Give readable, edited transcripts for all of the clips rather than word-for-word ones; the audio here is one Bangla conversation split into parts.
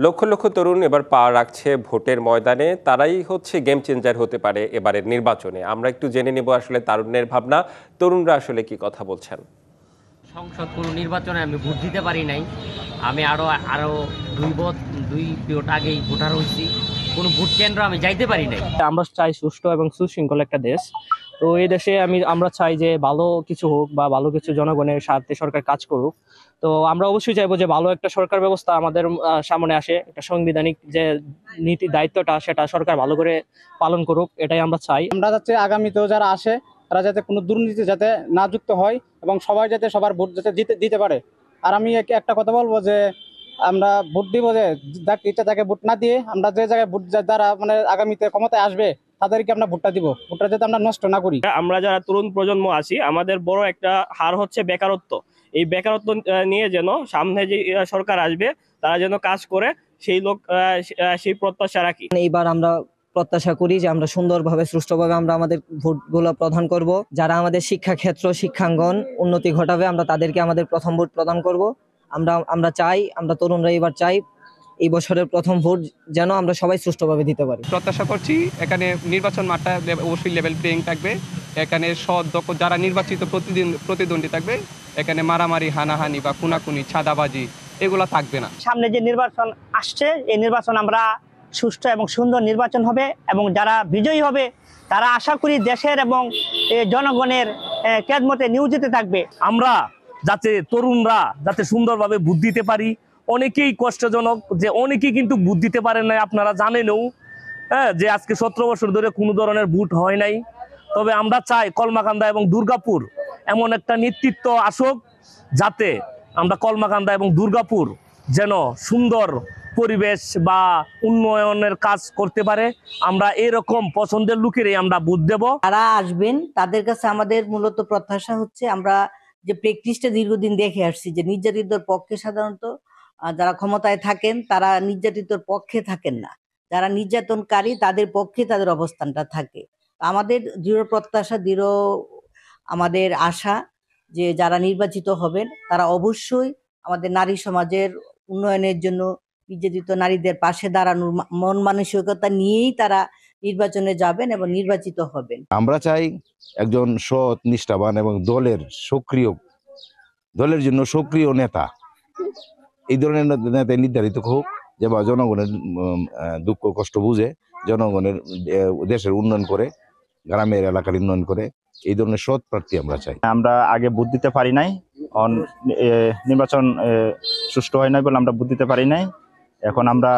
লক্ষ লক্ষ তরুণ এবার পা রাখছে ভোটের ময়দানে, তারাই হচ্ছে গেম চেঞ্জার হতে পারে এবারের নির্বাচনে। আমরা একটু জেনে নেব আসলে তারুণ্যের ভাবনা, তরুণরা আসলে কি কথা বলছেন। সংসদ কোনো নির্বাচনে আমি ভোট দিতে পারি নাই। আমি আরো দুই পিরিয়ড আগেই ভোটার হয়েছি, কোনো ভোট কেন্দ্র আমি যাইতে পারি নাই। আমরা চাই সুষ্ঠু এবং সুশৃঙ্খল একটা দেশ। তো এই দেশে আমরা চাই যে ভালো কিছু হোক বা ভালো কিছু জনগণের স্বার্থে সরকার কাজ করুক। তো আমরা অবশ্যই চাইবো যে ভালো একটা সরকার ব্যবস্থা আমাদের সামনে আসে, একটা সাংবিধানিক যে নীতি দায়িত্বটা সেটা সরকার ভালো করে পালন করুক, এটাই আমরা চাই। আমরা যাতে আগামীতেও যারা আসে তারা যাতে কোনো দুর্নীতি যাতে না যুক্ত হয় এবং সবাই যাতে সবার ভোট যাতে দিতে পারে। আর আমি একটা কথা বলবো যে আমরা ভোট দিব, যে যাকে ইচ্ছা তাকে ভোট না দিয়ে আমরা যে জায়গায় ভোট যারা মানে আগামীতে ক্ষমতায় আসবে তাদেরকে আমরা ভোটটা দিব, ভোটটা যাতে আমরা নষ্ট না করি। আমরা যারা তরুণ প্রজন্ম আছি, আমাদের বড় একটা হার হচ্ছে বেকারত্ব। এই বেকারত্ব নিয়ে যেন সামনে যে সরকার আসবে তারা যেন কাজ করে, সেই প্রত্যাশা রাখি। এইবার আমরা প্রত্যাশা করি যে আমরা সুন্দরভাবে সুষ্ঠুভাবে আমরা আমাদের ভোটগুলো প্রদান করব। যারা আমাদের শিক্ষাক্ষেত্র শিক্ষাঙ্গন উন্নতি ঘটাবে আমরা তাদেরকে আমাদের প্রথম ভোট প্রদান করব। আমরা চাই, আমরা তরুণরা এবার চাই এই বছরের প্রথম ভোট যেন আমরা সবাই সুষ্ঠুভাবে দিতে পারি। প্রত্যাশা করছি এখানে নির্বাচন মাঠটা অবশ্যই লেভেল প্লেইং থাকবে। এখানে যারা নির্বাচিত প্রতিদ্বন্দ্বী থাকবে, এখানে মারামারি হানাহানি বা খুনাখুনি ছাদাবাজি এগুলো থাকবে না। সামনে যে নির্বাচন আসছে এই নির্বাচন আমরা সুষ্ঠু এবং সুন্দর নির্বাচন হবে এবং যারা বিজয়ী হবে তারা আশা করি দেশের এবং জনগণের খেদমতে নিয়োজিত থাকবে। আমরা যাতে তরুণরা যাতে সুন্দরভাবে ভোট দিতে পারি। অনেকেই কষ্টজনক যে অনেকেই কিন্তু ভোট দিতে পারেন নাই, আপনারা জানেনও যে আজকে 17 বছর ধরে কোনো ধরনের ভোট হয় নাই। তবে আমরা চাই কলমাকান্দা এবং দুর্গাপুর এমন একটা নেতৃত্ব আসুক যাতে আমরা কলমাকান্দা এবং দুর্গাপুর যেন সুন্দর পরিবেশ বা উন্নয়নের কাজ করতে পারে। আমরা এরকম পছন্দের লোকেরই আমরা ভোট দেব। যারা আসবেন তাদের কাছে আমাদের মূলত প্রত্যাশা হচ্ছে, আমরা যে প্র্যাকটিসটা দীর্ঘদিন দেখে আসছি যে নির্যাতিতর পক্ষে সাধারণত যারা ক্ষমতায় থাকেন তারা নির্যাতিতর পক্ষে থাকেন না, যারা নির্যাতনকারী তাদের পক্ষে তাদের অবস্থানটা থাকে। আমাদের দৃঢ় প্রত্যাশা, দৃঢ় আমাদের আশা যে যারা নির্বাচিত হবেন তারা অবশ্যই আমাদের নারী সমাজের উন্নয়নের জন্য নির্যাতিত নারীদের পাশে দাঁড়ানোর মন মানসিকতা নিয়েই তারা নির্বাচনে যাবেন এবং নির্বাচিত হবেন। আমরা চাই একজন সৎ নিষ্ঠাবান এবং দলের জন্য সক্রিয় নেতা, এই ধরনের নেতা নির্ধারিত হোক যে বা জনগণের দুঃখ কষ্ট বুঝে জনগণের দেশের উন্নয়ন করে, গ্রামের এলাকার উন্নয়ন করে, এই ধরনের সৎ প্রার্থী আমরা চাই। আমরা আগে ভোট দিতে পারি নাই, নির্বাচন সুষ্ঠু হয় নাই বলে আমরা ভোট দিতে পারি নাই। এখন আমরা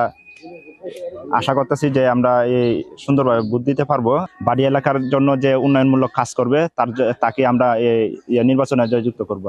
আশা করতেছি যে আমরা এই সুন্দরভাবে ভোট দিতে পারবো। বাড়ি এলাকার জন্য যে উন্নয়নমূলক কাজ করবে তাকে আমরা নির্বাচনে জয়যুক্ত করবো।